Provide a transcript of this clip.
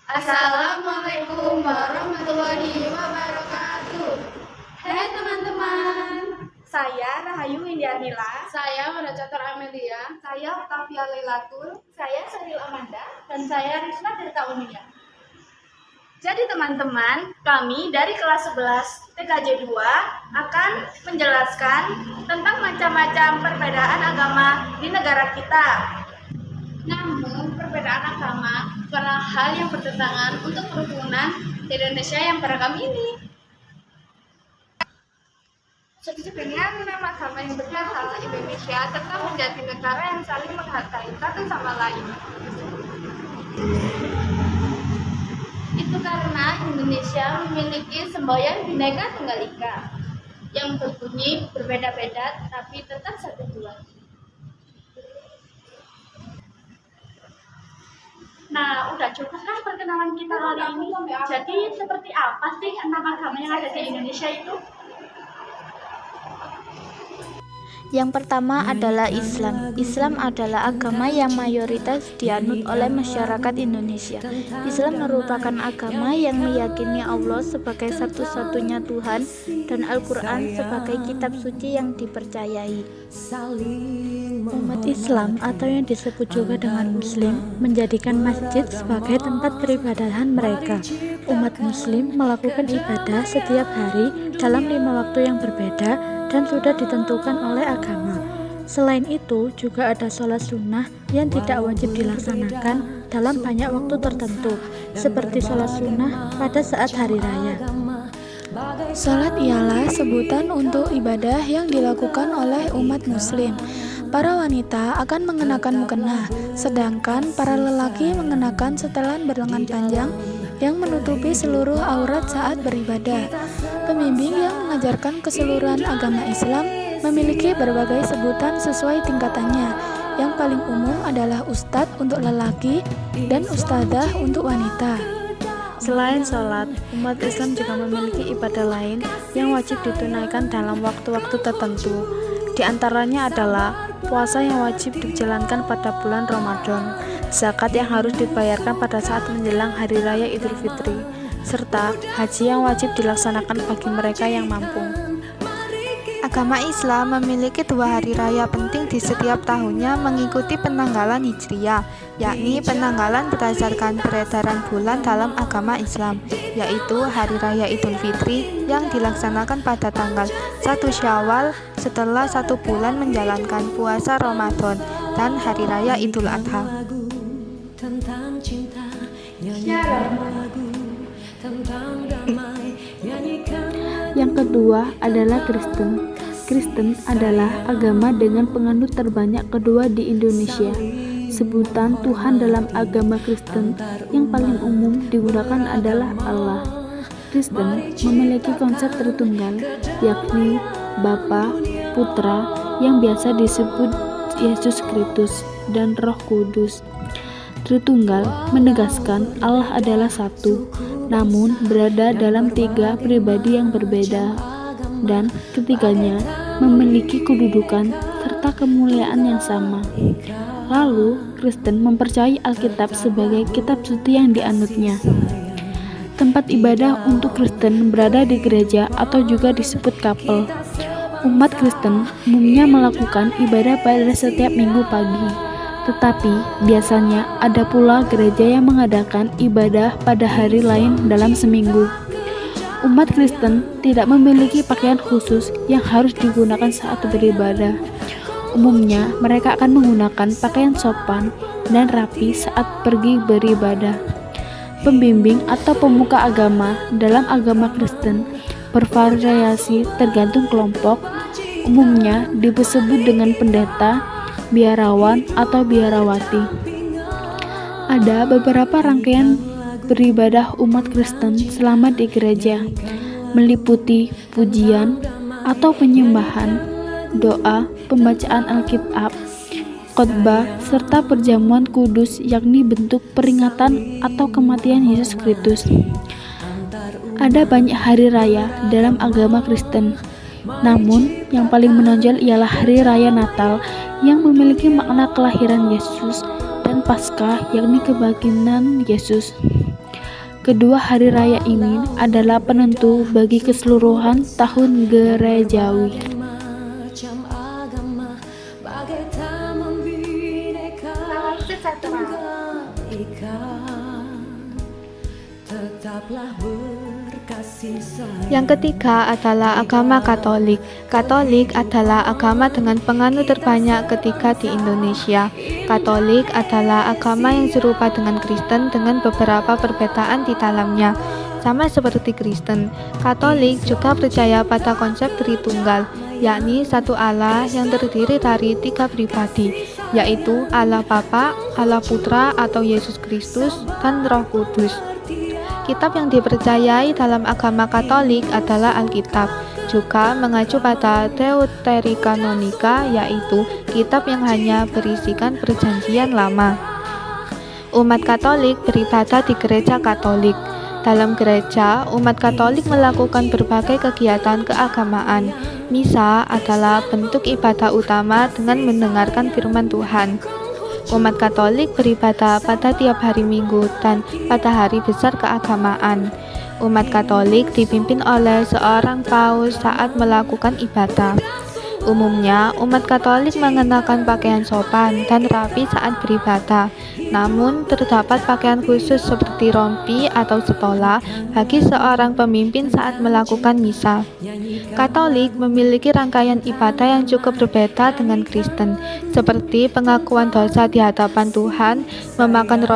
Assalamualaikum warahmatullahi wabarakatuh. Hai teman-teman, Saya Rahayu Indianila. saya Wanda Catur Amelia. Saya Octavia Lailatul. Saya Saril Amanda. Dan saya Risma Tirta Unia. Jadi teman-teman, kami dari kelas 11 TKJ 2 akan menjelaskan tentang macam-macam perbedaan agama di negara kita. Namun, perbedaan agama bukanlah hal yang bertentangan untuk kerukunan di Indonesia yang beragam ini. Dengan nama agama yang berbeda, Indonesia tetap menjadi negara yang saling menghargai satu sama lain. Itu karena Indonesia memiliki semboyan Bhinneka Tunggal Ika yang berbunyi berbeda-beda tapi tetap satu tujuan. Nah, udah cukup kan perkenalan kita kali ini? Jadi, seperti apa sih enam agama yang ada di Indonesia itu? Yang pertama adalah Islam. Islam adalah agama yang mayoritas dianut oleh masyarakat Indonesia. Islam merupakan agama yang meyakini Allah sebagai satu-satunya Tuhan dan Al-Quran sebagai kitab suci yang dipercayai. Umat Islam atau yang disebut juga dengan Muslim menjadikan masjid sebagai tempat peribadahan mereka. Umat Muslim melakukan ibadah setiap hari dalam 5 waktu yang berbeda dan sudah ditentukan oleh agama. Selain itu, juga ada sholat sunnah yang tidak wajib dilaksanakan dalam banyak waktu tertentu, seperti sholat sunnah pada saat hari raya. Salat ialah sebutan untuk ibadah yang dilakukan oleh umat muslim. Para wanita akan mengenakan mukena, sedangkan para lelaki mengenakan setelan berlengan panjang yang menutupi seluruh aurat saat beribadah. Pembimbing yang mengajarkan keseluruhan agama Islam memiliki berbagai sebutan sesuai tingkatannya. Yang paling umum adalah ustadz untuk lelaki dan ustadzah untuk wanita. Selain sholat, umat Islam juga memiliki ibadah lain yang wajib ditunaikan dalam waktu-waktu tertentu. Di antaranya adalah puasa yang wajib dijalankan pada bulan Ramadan, zakat yang harus dibayarkan pada saat menjelang Hari Raya Idul Fitri, serta haji yang wajib dilaksanakan bagi mereka yang mampu. Agama Islam memiliki 2 hari raya penting di setiap tahunnya mengikuti penanggalan Hijriyah, yakni penanggalan berdasarkan peredaran bulan dalam agama Islam, yaitu Hari Raya Idul Fitri yang dilaksanakan pada tanggal 1 Syawal setelah 1 bulan menjalankan puasa Ramadan, dan Hari Raya Idul Adha. Yang kedua adalah Kristen. Kristen adalah agama dengan penganut terbanyak kedua di Indonesia. Sebutan Tuhan dalam agama Kristen yang paling umum digunakan adalah Allah. Kristen memiliki konsep Tritunggal, yakni Bapa, Putra, yang biasa disebut Yesus Kristus, dan Roh Kudus. Tritunggal menegaskan Allah adalah satu, namun berada dalam 3 pribadi yang berbeda, dan ketiganya memiliki kedudukan serta kemuliaan yang sama. Lalu, Kristen mempercayai Alkitab sebagai kitab suci yang dianutnya. Tempat ibadah untuk Kristen berada di gereja atau juga disebut kapel. Umat Kristen umumnya melakukan ibadah pada setiap minggu pagi, tetapi biasanya ada pula gereja yang mengadakan ibadah pada hari lain dalam seminggu. Umat Kristen tidak memiliki pakaian khusus yang harus digunakan saat beribadah. Umumnya, mereka akan menggunakan pakaian sopan dan rapi saat pergi beribadah. Pembimbing atau pemuka agama dalam agama Kristen bervariasi tergantung kelompok. Umumnya disebut dengan pendeta, biarawan, atau biarawati. Ada beberapa rangkaian beribadah umat Kristen selama di gereja, meliputi pujian atau penyembahan, doa, pembacaan Alkitab, khotbah, serta perjamuan kudus, yakni bentuk peringatan atau kematian Yesus Kristus. Ada banyak hari raya dalam agama Kristen, namun yang paling menonjol ialah hari raya Natal yang memiliki makna kelahiran Yesus dan Paskah, yakni kebangkitan Yesus. Kedua hari raya ini adalah penentu bagi keseluruhan tahun gerejawi. Salam sejahtera. Yang ketiga adalah agama Katolik. Katolik adalah agama dengan penganut terbanyak ketiga di Indonesia. Katolik adalah agama yang serupa dengan Kristen dengan beberapa perbedaan di dalamnya. Sama seperti Kristen, Katolik juga percaya pada konsep Tritunggal, yakni satu Allah yang terdiri dari tiga pribadi, yaitu Allah Bapa, Allah Putra atau Yesus Kristus, dan Roh Kudus. Kitab yang dipercayai dalam agama Katolik adalah Alkitab, juga mengacu pada Deuterokanonika, yaitu kitab yang hanya berisikan perjanjian lama. Umat Katolik beribadah di gereja Katolik. Dalam gereja, umat Katolik melakukan berbagai kegiatan keagamaan. Misa adalah bentuk ibadah utama dengan mendengarkan firman Tuhan. Umat Katolik beribadah pada tiap hari Minggu dan pada hari besar keagamaan. Umat Katolik dipimpin oleh seorang paus saat melakukan ibadah. Umumnya, umat Katolik mengenakan pakaian sopan dan rapi saat beribadah. Namun, terdapat pakaian khusus seperti rompi atau stola bagi seorang pemimpin saat melakukan misa. Katolik memiliki rangkaian ibadah yang cukup berbeda dengan Kristen, seperti pengakuan dosa di hadapan Tuhan, memakan roti